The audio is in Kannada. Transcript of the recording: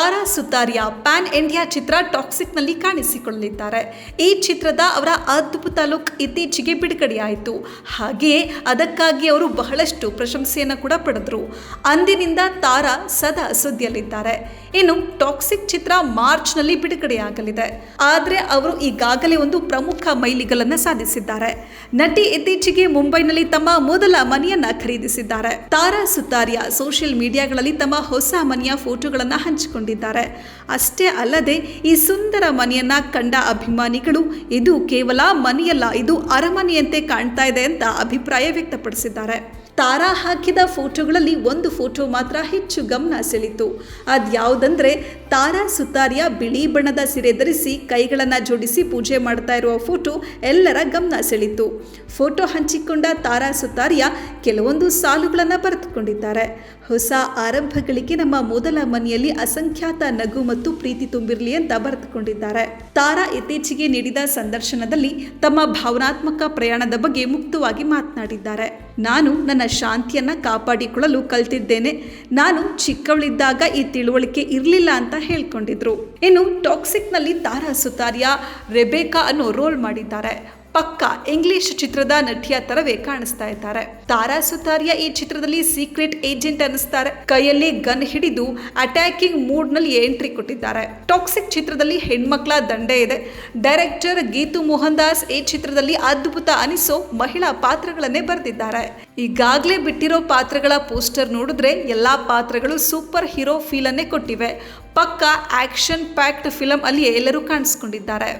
ತಾರಾ ಸುತಾರಿಯಾ ಪ್ಯಾನ್ ಇಂಡಿಯಾ ಚಿತ್ರ ಟಾಕ್ಸಿಕ್ನಲ್ಲಿ ಕಾಣಿಸಿಕೊಳ್ಳಲಿದ್ದಾರೆ. ಈ ಚಿತ್ರದ ಅವರ ಅದ್ಭುತ ಲುಕ್ ಇತ್ತೀಚೆಗೆ ಬಿಡುಗಡೆಯಾಯಿತು. ಹಾಗೆಯೇ ಅದಕ್ಕಾಗಿ ಅವರು ಬಹಳಷ್ಟು ಪ್ರಶಂಸೆಯನ್ನು ಕೂಡ ಪಡೆದರು. ಅಂದಿನಿಂದ ತಾರಾ ಸದಾ ಸುದ್ದಿಯಲ್ಲಿದ್ದಾರೆ. ಇನ್ನು ಟಾಕ್ಸಿಕ್ ಚಿತ್ರ ಮಾರ್ಚ್ನಲ್ಲಿ ಬಿಡುಗಡೆಯಾಗಲಿದೆ. ಆದರೆ ಅವರು ಈಗಾಗಲೇ ಒಂದು ಪ್ರಮುಖ ಮೈಲಿಗಲ್ಲನ್ನು ಸಾಧಿಸಿದ್ದಾರೆ. ನಟಿ ಇತ್ತೀಚೆಗೆ ಮುಂಬೈನಲ್ಲಿ ತಮ್ಮ ಮೊದಲ ಮನೆಯನ್ನ ಖರೀದಿಸಿದ್ದಾರೆ. ತಾರಾ ಸುತಾರಿಯಾ ಸೋಷಿಯಲ್ ಮೀಡಿಯಾಗಳಲ್ಲಿ ತಮ್ಮ ಹೊಸ ಮನೆಯ ಫೋಟೋಗಳನ್ನು ಹಂಚಿಕೊಂಡಿದ್ದಾರೆ. ಅಷ್ಟೇ ಅಲ್ಲದೆ ಈ ಸುಂದರ ಮನೆಯನ್ನ ಕಂಡ ಅಭಿಮಾನಿಗಳು ಇದು ಕೇವಲ ಮನೆಯಲ್ಲ, ಇದು ಅರಮನೆಯಂತೆ ಕಾಣ್ತಾ ಇದೆ ಅಂತ ಅಭಿಪ್ರಾಯ ವ್ಯಕ್ತಪಡಿಸಿದ್ದಾರೆ. ತಾರಾ ಹಾಕಿದ ಫೋಟೋಗಳಲ್ಲಿ ಒಂದು ಫೋಟೋ ಮಾತ್ರ ಹೆಚ್ಚು ಗಮನ ಸೆಳೀತು. ಅದ್ಯಾವುದಂದ್ರೆ ತಾರಾ ಸುತಾರಿಯಾ ಬಿಳಿ ಬಣ್ಣದ ಸೀರೆ ಧರಿಸಿ ಕೈಗಳನ್ನು ಜೋಡಿಸಿ ಪೂಜೆ ಮಾಡ್ತಾ ಇರುವ ಫೋಟೋ ಎಲ್ಲರ ಗಮನ ಸೆಳೀತು. ಫೋಟೋ ಹಂಚಿಕೊಂಡ ತಾರಾ ಸುತಾರಿಯಾ ಕೆಲವೊಂದು ಸಾಲುಗಳನ್ನು ಬರೆದುಕೊಂಡಿದ್ದಾರೆ. ಹೊಸ ಆರಂಭಗಳಿಗೆ ನಮ್ಮ ಮೊದಲ ಮನೆಯಲ್ಲಿ ಅಸಂಖ್ಯಾತ ನಗು ಮತ್ತು ಪ್ರೀತಿ ತುಂಬಿರಲಿ ಅಂತ ಬರೆದುಕೊಂಡಿದ್ದಾರೆ. ತಾರಾ ಇತ್ತೀಚೆಗೆ ನೀಡಿದ ಸಂದರ್ಶನದಲ್ಲಿ ತಮ್ಮ ಭಾವನಾತ್ಮಕ ಪ್ರಯಾಣದ ಬಗ್ಗೆ ಮುಕ್ತವಾಗಿ ಮಾತನಾಡಿದ್ದಾರೆ. ನಾನು ನನ್ನ ಶಾಂತಿಯನ್ನ ಕಾಪಾಡಿಕೊಳ್ಳಲು ಕಲ್ತಿದ್ದೇನೆ. ನಾನು ಚಿಕ್ಕವಳಿದ್ದಾಗ ಈ ತಿಳುವಳಿಕೆ ಇರಲಿಲ್ಲ ಅಂತ ಹೇಳ್ಕೊಂಡಿದ್ರು. ಇನ್ನು ಟಾಕ್ಸಿಕ್ನಲ್ಲಿ ತಾರಾ ಸುತಾರಿಯಾ ರೆಬೆಕಾ ಅನ್ನೋ ರೋಲ್ ಮಾಡಿದ್ದಾರೆ. ಪಕ್ಕಾ ಇಂಗ್ಲಿಷ್ ಚಿತ್ರದ ನಟಿಯ ತರವೇ ಕಾಣಿಸ್ತಾ ಇದ್ದಾರೆ. ತಾರಾ ಸುತಾರಿಯಾ ಈ ಚಿತ್ರದಲ್ಲಿ ಸೀಕ್ರೆಟ್ ಏಜೆಂಟ್ ಅನ್ನಿಸ್ತಾರೆ. ಕೈಯಲ್ಲಿ ಗನ್ ಹಿಡಿದು ಅಟ್ಯಾಕಿಂಗ್ ಮೂಡ್ ನಲ್ಲಿ ಎಂಟ್ರಿ ಕೊಟ್ಟಿದ್ದಾರೆ. ಟಾಕ್ಸಿಕ್ ಚಿತ್ರದಲ್ಲಿ ಹೆಣ್ಮಕ್ಳ ದಂಡೆ ಇದೆ. ಡೈರೆಕ್ಟರ್ ಗೀತು ಮೋಹನ್ ದಾಸ್ ಈ ಚಿತ್ರದಲ್ಲಿ ಅದ್ಭುತ ಅನಿಸೋ ಮಹಿಳಾ ಪಾತ್ರಗಳನ್ನೇ ಬರೆದಿದ್ದಾರೆ. ಈಗಾಗಲೇ ಬಿಟ್ಟಿರೋ ಪಾತ್ರಗಳ ಪೋಸ್ಟರ್ ನೋಡಿದ್ರೆ ಎಲ್ಲಾ ಪಾತ್ರಗಳು ಸೂಪರ್ ಹೀರೋ ಫೀಲ್ ಅನ್ನೇ ಕೊಟ್ಟಿವೆ. ಪಕ್ಕಾ ಆಕ್ಷನ್ ಪ್ಯಾಕ್ಡ್ ಫಿಲಂ ಅಲ್ಲಿ ಎಲ್ಲರೂ ಕಾಣಿಸ್ಕೊಂಡಿದ್ದಾರೆ.